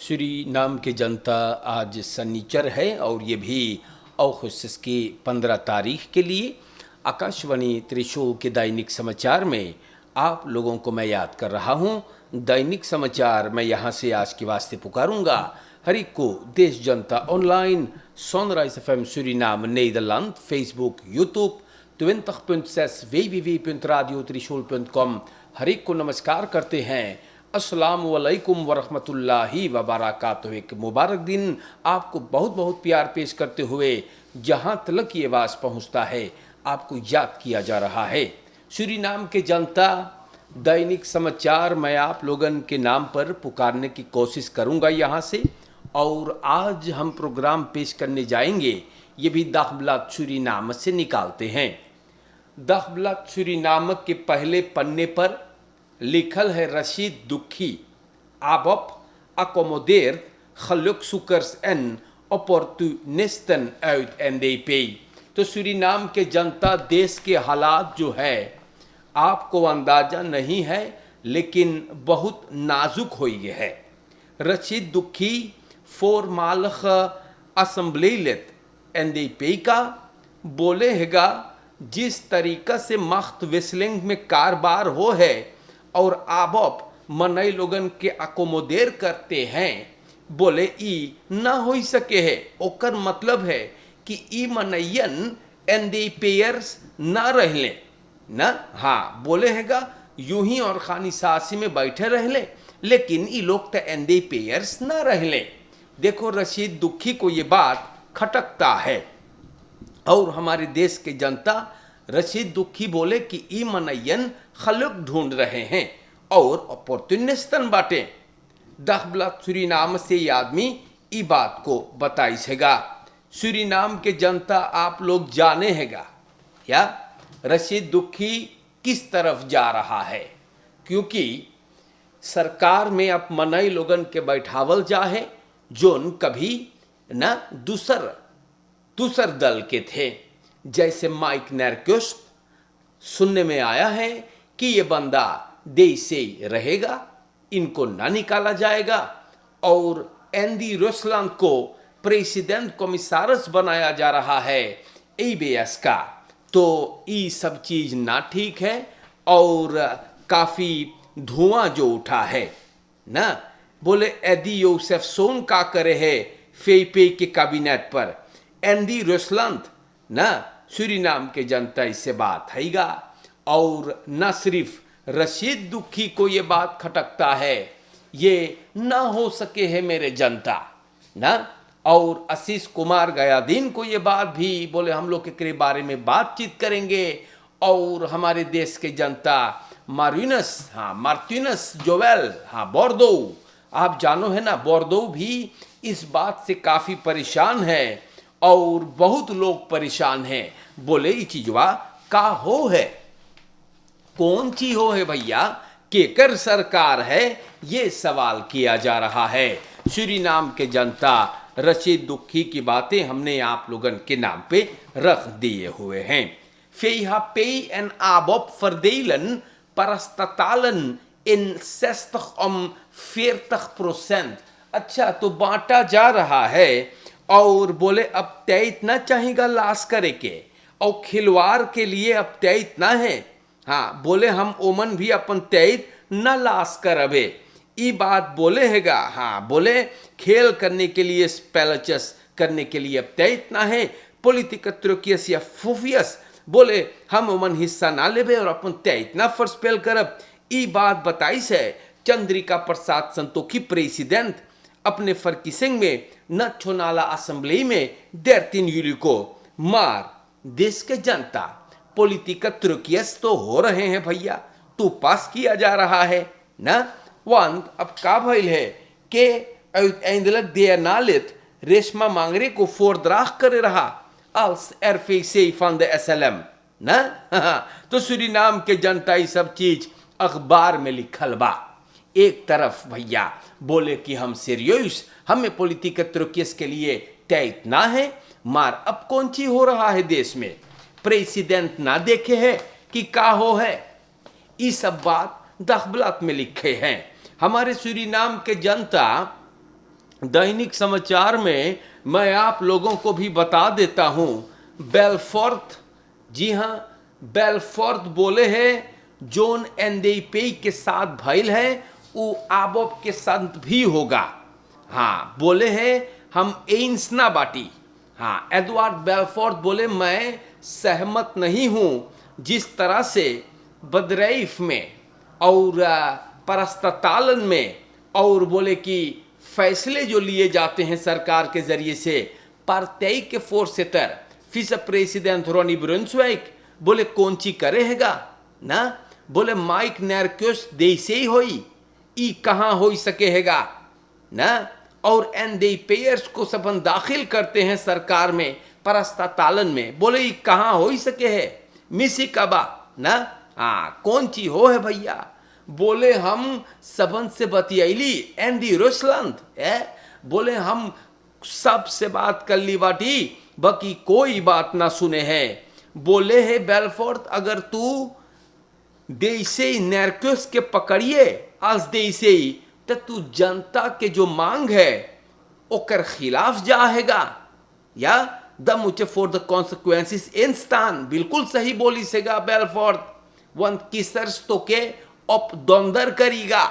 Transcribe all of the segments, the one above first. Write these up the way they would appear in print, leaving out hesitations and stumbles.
Suriname की जनता आज सनीचर है और ये भी अगस्त की 15 तारीख के लिए आकाशवाणी त्रिशूल के दैनिक समाचार में आप लोगों को मैं याद कर रहा हूँ। दैनिक समाचार मैं यहाँ से आज के वास्ते पुकारूंगा हर एक को देश जनता online sunrise FM Suriname Nederland Facebook YouTube 20.6 www.radiotrishul.com हर एक को नमस्कार करते हैं। अस्सलामु अलैकुम वरहमतुल्लाहि वबरकातुहू। एक मुबारक दिन आपको बहुत बहुत प्यार पेश करते हुए जहाँ तलक ये आवाज़ पहुँचता है आपको याद किया जा रहा है। सूरीनाम के जनता दैनिक समाचार मैं आप लोगन के नाम पर पुकारने की कोशिश करूँगा यहाँ से, और आज हम प्रोग्राम पेश करने जाएंगे ये भी दखबलात सूरीनाम से निकालते हैं। दखबलात सूरीनाम के पहले पन्ने पर लिखल है रशीद दुखी आबप अकोमोदेर gelukzoekers en opportunisten uit NDP। तो सूरीनाम के जनता देश के हालात जो है आपको अंदाजा नहीं है लेकिन बहुत नाजुक हो गए है। रशीद दुखी voormalig assembleelid NDP का बोले हैगा जिस तरीका से मख्त विस्लिंग में कारोबार हो है और आबप मनई लोगन के अकोमोदेर करते हैं, बोले ई ना हो सके है। ओकर मतलब है कि ई मनयन एनडीपीयर्स ना रहले ना, हाँ बोले हैगा यूं ही और खानी सासी में बैठे रहले लेकिन ई लोग तो एनडीपीयर्स ना रहले। देखो रशीद दुखी को ये बात खटकता है और हमारे देश के जनता रशीद दुखी बोले कि ई मनयन खलुक ढूंढ रहे हैं और अपॉर्चुनिस्टन बाटे। दखबलात सूरीनाम से ये आदमी ई बात को बताइसेगा। सूरीनाम के जनता आप लोग जाने हैगा क्या रशीद दुखी किस तरफ जा रहा है, क्योंकि सरकार में अब मनई लोगन के बैठावल जा है जोन कभी न दूसर दल के थे, जैसे माइक नरक्युस्ट। सुनने में आया है कि ये बंदा देश से रहेगा, इनको ना निकाला जाएगा, और एंडी रुसलैंड को प्रेसिडेंट कमिसारस बनाया जा रहा है ABS का। तो ये सब चीज ना ठीक है और काफी धुआं जो उठा है ना। बोले एडी योसेफसोन का करे है फेपे के कैबिनेट पर एंडी रुसलैंड ना। सूरीनाम के जनता इससे बात हैगा और न सिर्फ रशीद दुखी को ये बात खटकता है, ये ना हो सके है मेरे जनता ना। और आशीष कुमार गयादीन को ये बात भी बोले हम लोग के बारे में बातचीत करेंगे। और हमारे देश के जनता मार्टिनस जोवेल बोर्दो, आप जानो है ना, बोर्दो भी इस बात से काफी परेशान है और बहुत लोग परेशान हैं। बोले ये चीजवा का हो है, कौन ची हो है भैया, केकर सरकार है, ये सवाल किया जा रहा है। सूरीनाम के जनता रशीद दुखी की बातें हमने आप लोगन के नाम पे रख दिए हुए हैं। PHP en ABOP verdelen parastatalen in 60-40%। अच्छा, तो बांटा जा रहा है और बोले अब तय ना चाहेगा लाश करे के और खिलवाड़ के लिए अब तय ना है। हाँ बोले हम ओमन भी अपन तय न लाश करबे, ई बात बोले हैगा। हाँ बोले खेल करने के लिए स्पेलचस करने के लिए अब तय ना है। पॉलिटिकस या फुफियस बोले हम ओमन हिस्सा ना लेबे और अपन तय ना फर्स्पेल करब, ई बात बताई से चंद्रिका प्रसाद संतोखी प्रेसिडेंट अपने फर्किसिंग में न छोनाला असेंबली में 13 यूली को मार। देश के जनता पॉलिटिका त्रुकियस तो हो रहे हैं भैया, तू पास किया जा रहा है ना। वन अब का भइल है के एंडलक दे नालित रेशमा मांगरे को फोरद्राख करे रहा als RVC van de SLM ना। तो सूरीनाम के जनता ये सब चीज अखबार में लिखल बा। एक तरफ भैया बोले कि हम सीरियस, हमें पॉलिटिका त्रुकियस के लिए तय ना है, मार अब कौन ची हो रहा है देश में, प्रेसिडेंट ना देखे है कि का हो है। ये सब बात दखबलात में लिखे हैं। हमारे सूरीनाम के जनता दैनिक समाचार में मैं आप लोगों को भी बता देता हूं, बेलफोर्थ, जी हां, बेलफोर्थ बोले हैं जोन एनडीपी के साथ भइल है वो आबोब के साथ भी होगा। हाँ, बोले हैं हम एन्स ना बाटी। हाँ, एडवर्ड बेलफोर्थ बोले मैं सहमत नहीं हूं जिस तरह से बदरैफ में और परस्तालन में और बोले कि फैसले जो लिए जाते हैं सरकार के जरिए से पार्टी के फोर्सेटर फिस प्रेसिडेंट रोनी ब्रुन्सविक बोले कौन ची करेगा ना, बोले माइक नैरक्योस देसे ही होई ई कहाँ हो सकेगा ना, और एनडीपीएस को सबन दाखिल करते हैं सरकार में परस्तालन में, बोले ई कहाँ हो सके है मिसी कबा ना। हाँ, कौन ची हो है भैया, बोले हम सबन से बतियाली एंडी रुसलंद है, बोले हम सबसे बात कर ली बाटी बाकी कोई बात ना सुने हैं। बोले है बेलफोर्थ अगर तू देसे नैरक्योस के पकड़िए आज देसे तो तू जनता के जो मांग है ओकर खिलाफ जाएगा या द मुझे फॉर द कॉन्सिक्वेंसेस इंस्तान, बिल्कुल सही बोली सेगा बेलफोर्थ, वन किसर्स तो के उपदोंदर करेगा।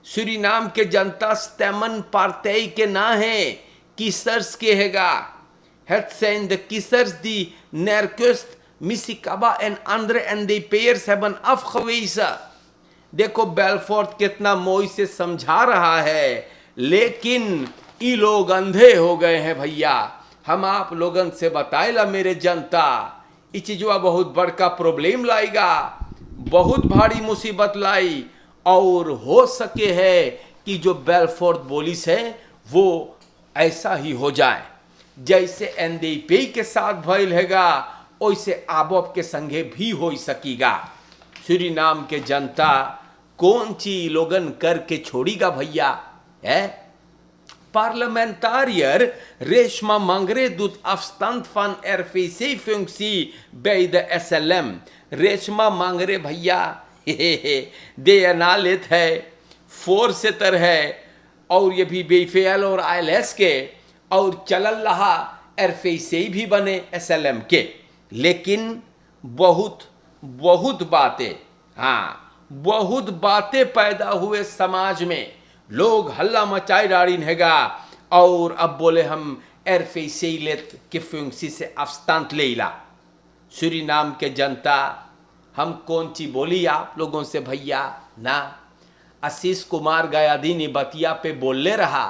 सूरीनाम के जनता स्टेमन पार्टी के ना है किसर्स के हैगा, het zijn de kiezers die Närkust, Missikaba en andere NDP'ers hebben afgewezen। देखो बेलफोर्थ कितना मोई से समझा रहा है, लेकिन ये लोग अंधे हो गए हैं भैया। हम आप लोगन से बताएला मेरे जनता, ये चीजवा बहुत बड़का प्रॉब्लम लाएगा, बहुत भारी मुसीबत लाई, और हो सके है कि जो बेलफोर्थ बोलिस है वो ऐसा ही हो जाए जैसे एनडीपी के साथ भइल हैगा वैसे आबोब के संगे भी हो सकीगा। सूरीनाम के जनता कौन ची लोगन करके छोड़ीगा भैया है। Parlementariër Reshma Mangre doet afstand van RVC-functie bij de SLM। Reshma मांगरे भैया DNA है, फोर्सेटर है, और ये भी बेफेल और ILS के, और चलल रहा RVC भी बने SLM के, लेकिन बहुत बहुत बातें, हाँ बहुत बातें पैदा हुए समाज में, लोग हल्ला मचाई डाड़ी हैगा, और अब बोले हम RVC लेत के फंक्सी से अफस्तांत लेला। सूरीनाम के जनता हम कौन ची बोली आप लोगों से भैया ना। आशीष कुमार गयादी बतिया पे बोले रहा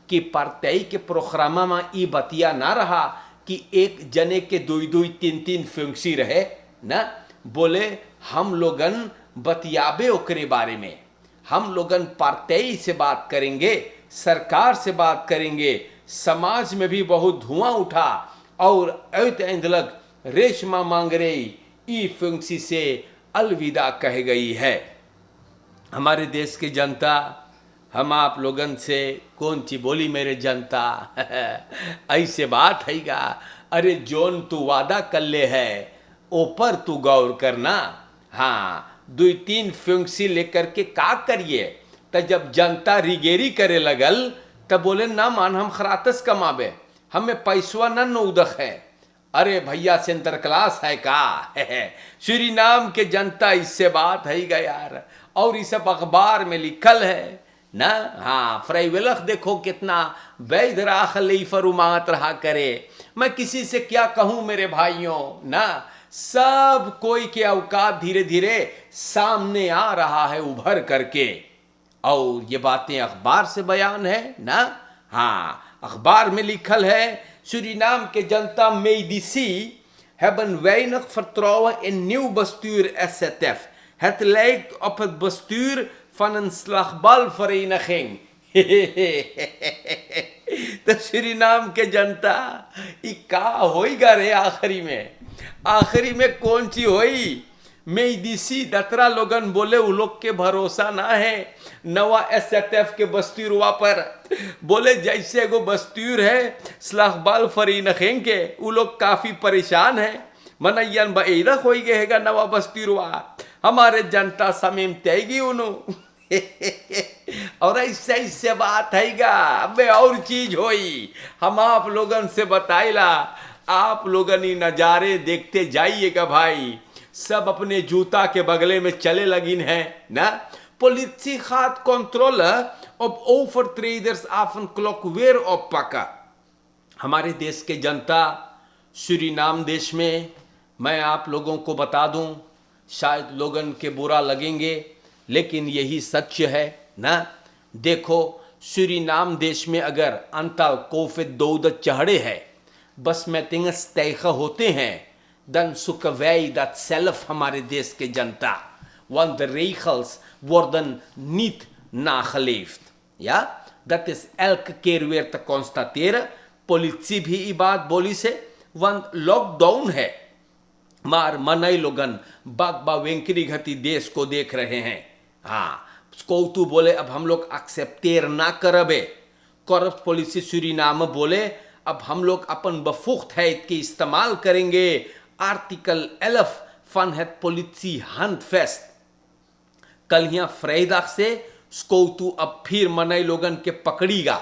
कि पार्टी के प्रोग्रामा में ई बतिया ना रहा कि एक जने के दुई दुई तीन तीन फंक्सी रहे ना, बोले हम लोगन बतियाबे ओकरे बारे में, हम लोगन पार्टी से बात करेंगे, सरकार से बात करेंगे। समाज में भी बहुत धुआं उठा और ऐंधलक रेशमा मांगरे ई फंक्सी से अलविदा कह गई है। हमारे देश की जनता हम आप लोगन से कौन ची बोली मेरे जनता ऐसे बात हैगा, अरे जोन तू वादा कर ले है ऊपर तू गौर करना। हाँ, दुई तीन फंक्सी लेकर के का करिए, तो जब जनता रिगेरी करे लगल तब बोले ना मान हम खरातस कमाबे, हमें पैसवा न नौदख है। अरे भैया सेंटर क्लास है का सूरीनाम के जनता इससे बात है गया यार, और ये सब अखबार में लिखल है ना। हाँ, फ्राइवेलख देखो कितना वैध राखली फरुमात रहा करे। मैं किसी से क्या कहूँ मेरे भाइयों ना, सब कोई के औकात धीरे धीरे सामने आ रहा है उभर करके, और ये बातें अखबार से बयान है ना। हाँ, अखबार में लिखल है Suriname के जनता medici hebben weinig vertrouwen in nieuw bestuur SZF। Het lijkt op het bestuur van een slagbalvereniging। तो सूरीनाम के जनता ये का होइगा रे आखिरी में कौन सी होई। मेदिसी दतरा लोगन बोले उ लोग के भरोसा ना है नवा SZF के बस्तूरवा पर, बोले जैसे एगो बस्तूर है स्लाहबाल फरीनखें के, उ लोग काफी परेशान है, मनयन बईरा होई गए हैगा नवा बस्तूरवा, हमारे जनता समीम तेगी उनु और ऐसे ऐसे बात है गा, अबे और चीज होई। हम आप लोगन से बताइला, आप लोगन ये नजारे देखते जाइएगा भाई। सब अपने जूता के बगले में चले लगिन है ना। Politie gaat controle op overtreders af een klok weer oppakken। हमारे देश के जनता सूरीनाम देश में, मैं आप लोगों को बता दूं, शायद लोगन के बुरा लगेंगे लेकिन यही सच है ना। देखो सूरीनाम देश में अगर अंतल COVID चढ़े है, besmettingen stijgen होते हैं, dan zoeken wij dat zelf हमारे देश के जनता, want de regels worden niet nageleefd। Ja, dat is elke keer weer te constateren। politie भी ये बात बोली से, want लॉकडाउन है, मार मनई लोगन बागबा वेंकरी घटी देश को देख रहे हैं। हाँ, स्कोतू बोले अब हम लोग एक्सेप्टेर ना करबे। करप्ट पॉलिसी सूरीनाम बोले अब हम लोग अपन बफुख्त है के इस्तेमाल करेंगे। Article 11 van het politie-handvest। कल यहाँ फ्राइडे से स्कोतू अब फिर मनई लोगन के पकड़ीगा,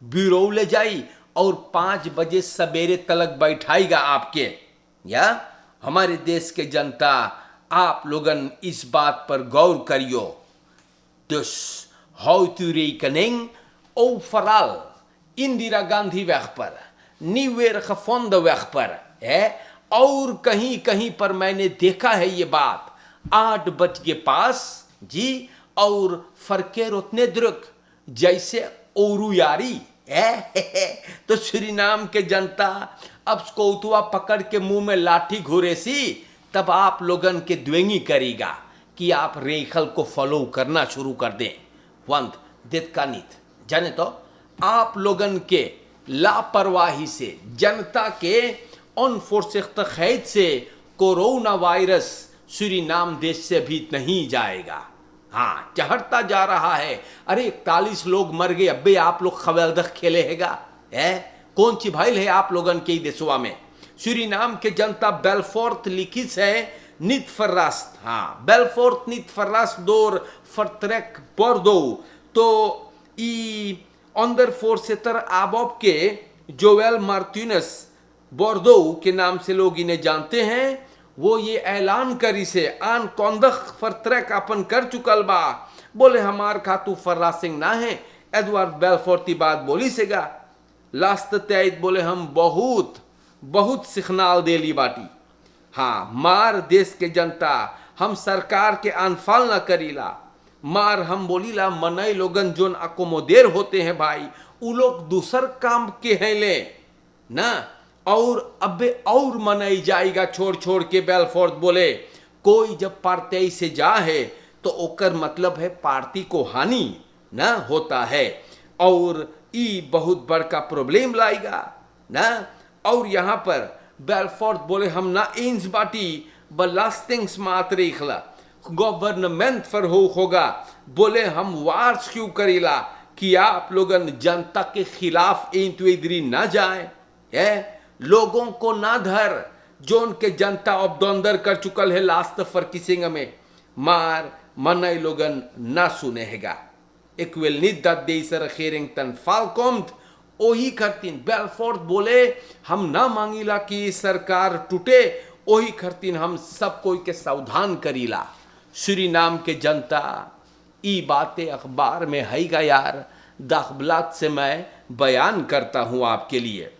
ब्यूरो ले जाई और 5 बजे सवेरे तलक बैठाएगा आपके। या हमारे देश के जनता, आप लोगन इस बात पर गौर करियो। Dus houdt u rekening, overal Indira Gandhi weg पर, niet weer gevonden weg पर है, और कहीं कहीं पर मैंने देखा है ये बात 8 बज के पास जी, और फरके उतने द्रुक जैसे औरू यारी है। तो सूरीनाम के जनता अब स्कोतुआ पकड़ के मुंह में लाठी घुरेसी, तब आप लोगन के द्वेंगी करेगा कि आप रेखल को फॉलो करना शुरू कर दें। वंत दित का नीत जाने तो आप लोगन के लापरवाही से, जनता के अनफोर्सिख्त खैद से कोरोना वायरस सूरीनाम देश से भी नहीं जाएगा। हाँ, चढ़ता जा रहा है। अरे 41 लोग मर गए, अबे आप लोग खबरदख खेले हैगा है, कौन सी भाई है आप लोगन के देशवा में। सूरीनाम के जनता बेलफोर्ट लिखी है niet verrast। हाँ, Belfort niet verrast door vertrek Bordeaux। तो ई अंदर voorzitter ABOP के जोएल मार्टिनस बोर्दो के नाम से लोग इन्हें जानते हैं, वो ये ऐलान करी से आन कौंदख फरत्रक अपन कर चुकल बा। बोले हमार खातू फर्रासिंग ना है, एडवर्ड बेलफोर्टी बात बोली सेगा। लास्ट तैद बोले हम बहुत बहुत सिखनाल देली बाटी। हाँ, मार देश के जनता, हम सरकार के अनफाल ना करीला। मार हम बोलीला मनई लोगन जोन अकोमोदेर होते हैं भाई, उ लोग दूसर काम के हैं ले ना, और अबे और मनई जाएगा छोड़ छोड़ के। बेलफोर्ट बोले कोई जब पार्टी से जा है तो ओकर मतलब है पार्टी को हानि ना होता है, और ई बहुत बड़का प्रॉब्लम लाएगा ना। और यहाँ पर बेलफोर्ट बोले हम ना इंस बाटी बलास्टिंग्स मात्रेखला गवर्नमेंट फरहोक होगा। बोले हम वार्स क्यों करीला कि आप लोगन जनता के खिलाफ इंतवेदरी ना जाए है, लोगों को ना धर जो उनके जनता अब दोंदर कर चुकल है लास्ट फर्किसिंग में। मार मनई लोगन ना सुनेगा। Ik wil niet dat deze regering ten val komt। ओही खरतीन बेलफोर्ट बोले हम ना मांगीला कि सरकार टूटे, ओही खरतीन हम सब कोई के सावधान करीला। सूरीनाम के जनता, ई बातें अखबार में है गा यार, दाखबलात से मैं बयान करता हूँ आपके लिए।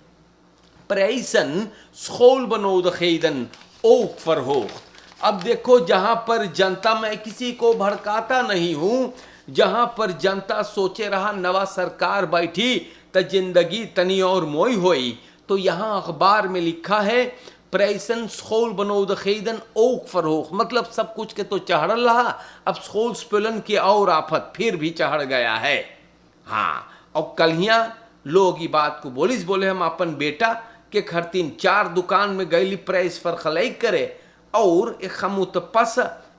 प्रेसन school benodigheden ook verhoogd। अब देखो जहां पर जनता, मैं किसी को भड़काता नहीं हूं, जहां पर जनता सोचे रहा नवा सरकार बैठी तो जिंदगी तनी और मोई होई, तो यहाँ अखबार में लिखा है प्रेसन school benodigheden ook verhoogd, मतलब सब कुछ के तो चढ़ रहा, अब school spullen की और आफत फिर भी चढ़ गया है। हाँ, और कल लोग ये बात को बोले हम अपन बेटा के खरतीन 4 दुकान में गईली प्राइस पर खलाई करे, और एक खमुत पस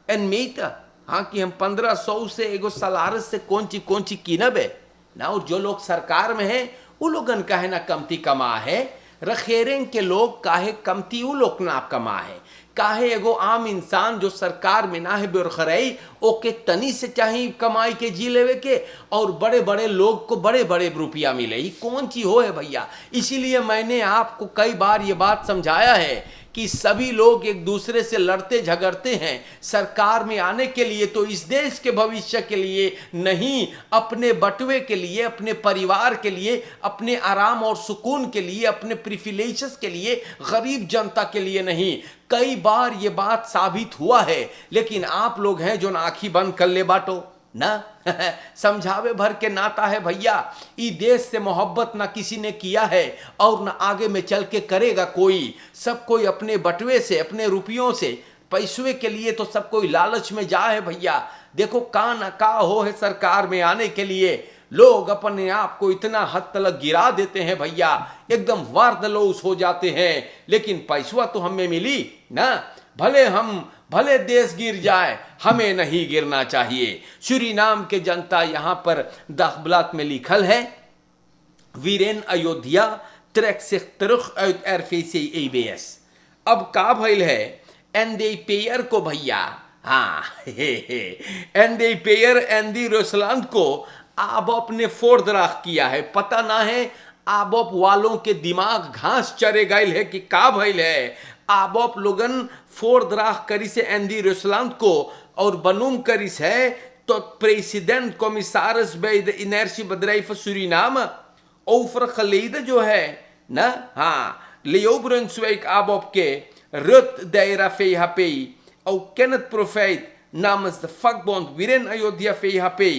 एन मीटा। हाँ, कि हम 1500 से एगो सलारस से कौन ची कीनबे ना। और जो लोग सरकार में है वो लोगन का है ना कमती कमा है, रखेरें के लोग काहे कमती उ लोग ना कमा है, काहे एगो आम इंसान जो सरकार में ना है बेरखरई ओके तनी से चाही कमाई के जी लेवे के, और बड़े बड़े लोग को बड़े बड़े रुपया मिले, ये कौन चीज हो है भैया। इसीलिए मैंने आपको कई बार ये बात समझाया है कि सभी लोग एक दूसरे से लड़ते झगड़ते हैं सरकार में आने के लिए, तो इस देश के भविष्य के लिए नहीं, अपने बटवे के लिए, अपने परिवार के लिए, अपने आराम और सुकून के लिए, अपने प्रिविलेजेस के लिए, गरीब जनता के लिए नहीं। कई बार ये बात साबित हुआ है, लेकिन आप लोग हैं जो आंखी बंद कर ले बाटो ना समझावे भर के नाता है भैया। ई देश से मोहब्बत ना किसी ने किया है और ना आगे में चल के करेगा कोई। सब कोई अपने बटवे से, अपने रुपयों से, पैसवे के लिए तो सब कोई लालच में जा है भैया। देखो का ना का हो है सरकार में आने के लिए, लोग अपने आप को इतना हद तक गिरा देते हैं भैया, एकदम वार्दलोस हो जाते हैं, लेकिन पैसवा तो हमें मिली ना। भले देश गिर जाए, हमें नहीं गिरना चाहिए। सूरीनाम के जनता यहाँ पर दखबलात में लिखल है, वीरेन अयोध्या ट्रैक से तरुख एरफेसे एबीएस। अब का भइल है एंडे पेयर को भैया, हाँ एंडे पेयर एंडी रोसलांड को आबोप ने फोड़ राख किया है। पता ना है आबोप वालों के दिमाग घास चरे गए है कि का भइल है। आबोप लोगन फोड़ राख करी से एंडी रोसलांड को और बनूम करिस है तो प्रेसिडेंट कॉमिसारस बाय द इनर्शियबedrijf सूरीनाम ओवर खलीद जो है ना, हाँ लियो ब्रुंसविक आबोप के रुत दायरा फेहापे और केनेथ प्रोफेट नामस द फकबोंड वीरेन अयोध्या फेहापे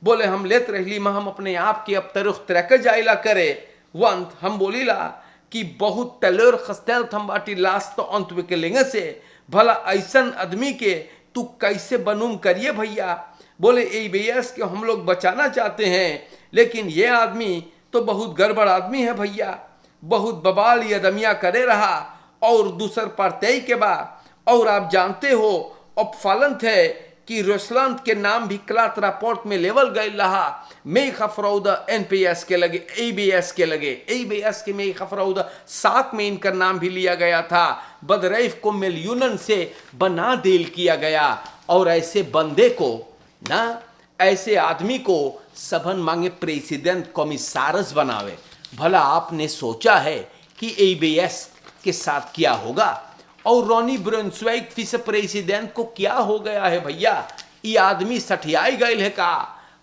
बोले हम लेत रहली में हम अपने आप के अब तरुख तरक जाइला करे वंत हम बोलीला कि बहुत तलोर खस्तेल थम बाटी लास्ट तो अंत के लेंगे से भला ऐसन आदमी के तू कैसे बनूम करिए भैया। बोले एबीएस के हम लोग बचाना चाहते हैं, लेकिन ये आदमी तो बहुत गड़बड़ आदमी है भैया, बहुत बबाल ये दमिया करे रहा और दूसर पार्टी के बाद। और आप जानते हो अब फलंत है कि रोसलांड के नाम भी क्लात रिपोर्ट में लेवल गए रहा। में खफरौदा एनपीएस के लगे, एबीएस के लगे, एबीएस के में खफरौदा साथ में इनका नाम भी लिया गया था। बदरैफ को मिलियन से बना देल किया गया, और ऐसे बंदे को ना, ऐसे आदमी को सबन मांगे प्रेसिडेंट कॉमिसारस बनावे। भला आपने सोचा है कि एबीएस के साथ क्या होगा और रॉनी ब्रुंसविक विस प्रेसिडेंट को क्या हो गया है भैया। ये आदमी सठियाई गए है का।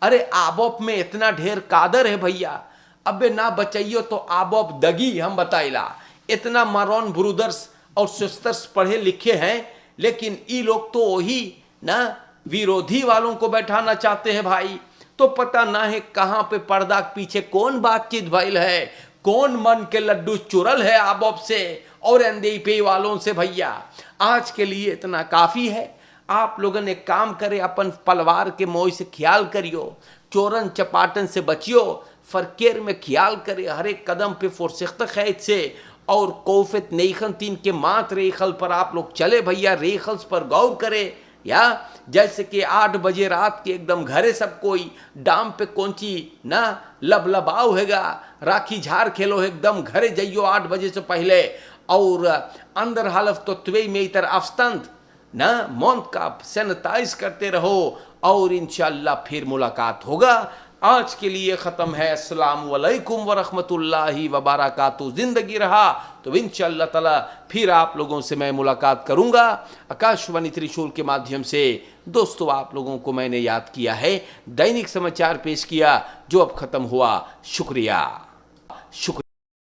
अरे आबोप में इतना ढेर कादर है भैया, अबे ना बचाइयो तो आबोप दगी। हम बताइला इतना मारोन ब्रूदर्स और सिस्टर्स पढ़े लिखे हैं, लेकिन ये लोग तो वही ना विरोधी वालों को बैठाना चाहते हैं भाई। तो पता ना है कहाँ पे पर्दा के पीछे कौन बातचीत भइल है, कौन मन के लड्डू चुरल है आबोप से और एनडीपी वालों से भैया। आज के लिए इतना काफी है। आप लोगों ने काम करे, अपन पलवार के मोह से ख्याल करियो, चोरन चपाटन से बचियो, फरकेर में ख्याल करे, हर एक कदम पे फुरसख्त खैत से और कोफत नईखन तीन के मात रेखल पर आप लोग चले भैया। रेखल्स पर गौर करे, या जैसे कि 8 बजे रात के एकदम घरे सब कोई डाम पे कौंची ना लबलबाव हैगा, राखी झार खेलो एकदम घरे जाइयो 8 बजे से पहले, और अंदर हालत तो त्वे में इतर अफस्तंत ना मौत का सैनिटाइज करते रहो, और इंशाअल्लाह फिर मुलाकात होगा। आज के लिए ख़त्म है। अस्सलाम वालेकुम व रहमतुल्लाहि व बरकातहू। ज़िंदगी रहा तो इंशाअल्लाह ताला फिर आप लोगों से मैं मुलाकात करूँगा आकाशवाणी त्रिशूल के माध्यम से। दोस्तों, आप लोगों को मैंने याद किया है, दैनिक समाचार पेश किया जो अब ख़त्म हुआ। शुक्रिया।